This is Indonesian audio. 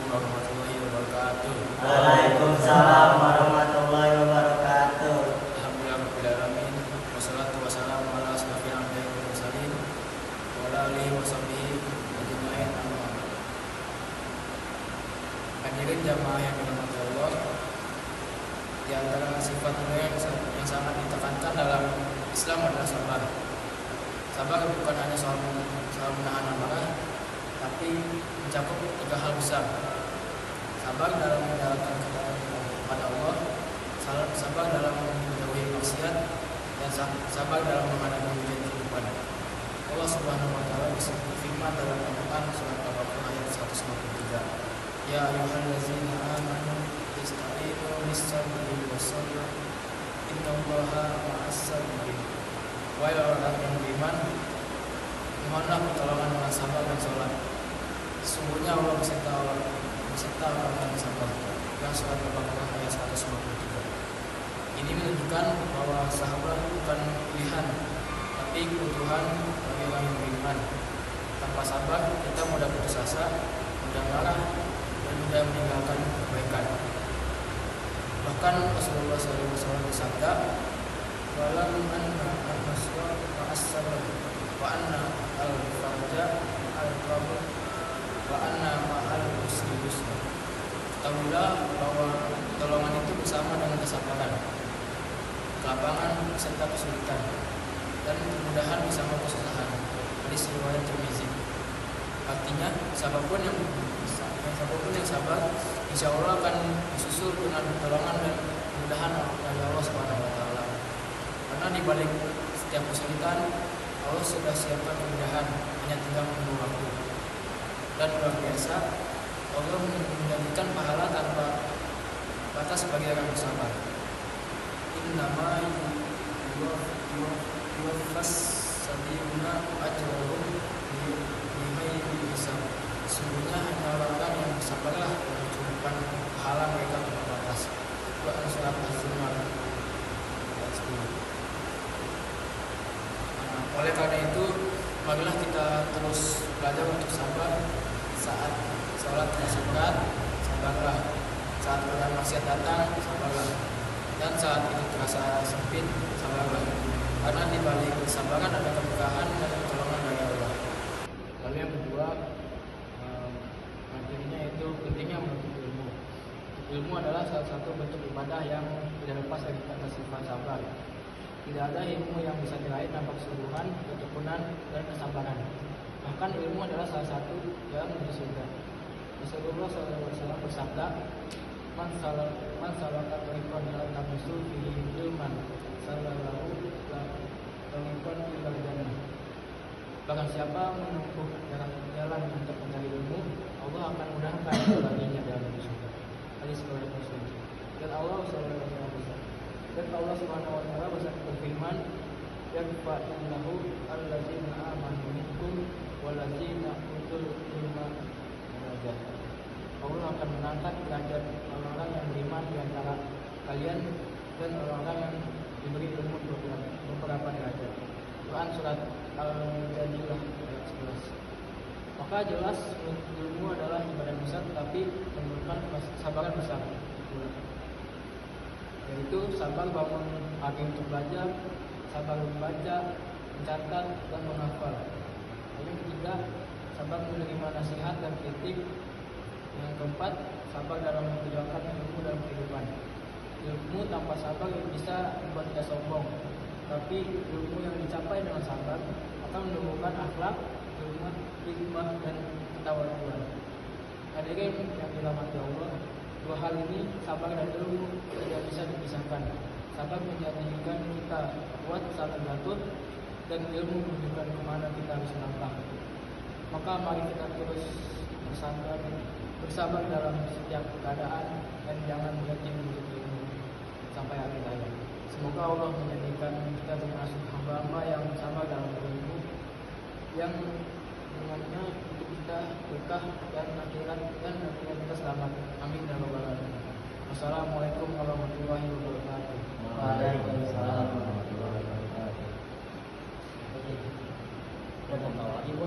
warahmatullahi wabarakatuh. Waalaikumsalam warahmatullahi wabarakatuh. Alhamdulillahirrahmanirrahim. Wassalatu wassalamu ala asyrofil anbiya'i wal mursalin wa ala alihi wa sahbihi ajma'in. Amma ba'd. Hadirin jamaah yang dirahmati Allah, di antara sifat mulia yang sangat ditekankan dalam Islam adalah sabar. Sabar bukan hanya soal menahan amarah, tapi mencakup 3 hal besar. Sabar dalam menjalankan ketaatan kepada Allah, sabar dalam menjauhi maksiat, dan sabar dalam menghadapi ujian kehidupan. Allah Subhanahu wa taala berfirman dalam Al-Qur'an surat Al-Baqarah ayat 153. Ya ayyuhallazina amanu ista'inu bis-sabri was-sabr innallaha ma'as-sabirin. Wahai orang yang beriman, mohonlah pertolongan dengan sabar dan sholat. Sesungguhnya Allah beserta orang yang sabar. Yang surat Al-Baqarah ayat 153. Ini menunjukkan bahwa sabar bukan pilihan, tapi kebutuhan bagi orang yang beriman. Tanpa sabar, kita mudah putus asa, mudah marah, dan mudah meninggalkan kebaikan. Bahkan Rasulullah SAW bersabda, "Walam anna al-nasra ma'as-sabr, wa anna al-farja al-qabr, wa anna ma'al usri yusra." Ketahuilah bahwa pertolongan itu bersama dengan kesabaran, kelapangan serta kesulitan, dan kemudahan bersama kesusahan. Hadis riwayat Tirmizi. Artinya, siapapun yang sabar, insya Allah akan disusul dengan pertolongan dan kemudahan dari Allah Subhanahu wa taala. Karena di balik setiap kesulitan, Allah sudah siapkan kemudahan, hanya tinggal menunggu waktu. Dan luar biasa, Allah menjanjikan pahala tanpa batas bagi orang bersabar. Innama yuwaffas sabiruna ajrahum bighairi hisab. Sesungguhnya hanya orang-orang yang bersabarlah yang dicukupkan pahala mereka tanpa batas. Quran surat Az-Zumar ayat 10. Oleh karena itu, marilah kita terus belajar untuk sabar. Saat sholat terasa berat, sabarlah. Saat keadaan maksiat datang, sabarlah. Dan saat itu terasa sempit, sabarlah. Karena di balik kesabaran ada keberkahan dan pertolongan dari Allah. Lalu yang kedua, materinya itu pentingnya menuntut ilmu. Ilmu adalah salah satu bentuk ibadah yang tidak lepas dari kata sifat sabar. Tidak ada ilmu yang bisa diraih tanpa kesungguhan, ketekunan, dan kesabaran. Bahkan ilmu adalah salah satu jalan menuju surga. Rasulullah SAW bersabda, Man salaka tariqan yaltamisu fihi ilman sallallahu tariqan ilal jannah. Bahkan siapa menempuh jalan untuk mencari ilmu, Allah akan mudahkan baginya dalam menuju surga. Hadis riwayat Muslim. Dan Allah Subhanahu wa taala berfirman, "Yarfa'illahu allazina amanu minkum wallazina utul ilma darajat." Allah akan mengangkat derajat orang-orang yang beriman di antara kalian dan orang-orang yang diberi ilmu beberapa derajat. Quran surat Al-Jadilah ayat 11. Maka jelas ilmu adalah ibadah besar, tapi memerlukan kesabaran besar. Yaitu sabar bangun pagi untuk belajar, sabar membaca, mencatat, dan menghafal. Yang ketiga, sabar menerima nasihat dan kritik. Yang keempat, sabar dalam menjalankan ilmu dalam kehidupan. Ilmu tanpa sabar bisa membuat kita sombong, tapi ilmu yang dicapai dengan sabar akan menumbuhkan akhlak, ilmu, hikmah, dan ketawaduan. Hadirin yang dirahmati Allah, dua hal ini, sabar dan ilmu, tidak bisa dipisahkan. Sabar menjadikan kita kuat saat jatuh, dan ilmu menunjukkan kemana kita harus melangkah. Maka mari kita terus bersabar dalam setiap keadaan, dan jangan berhenti menuntut ilmu sampai akhir hayat. Semoga Allah menjadikan kita termasuk hamba-hamba yang sabar dalam ilmu, yang dengannya untuk kita berkah dan akhirat kita selamat. Amin ya rabbal alamin. Wassalamualaikum warahmatullahi wabarakatuh. Waalaikumsalam warahmatullahi wabarakatuh. Oke. Kita bawa ibu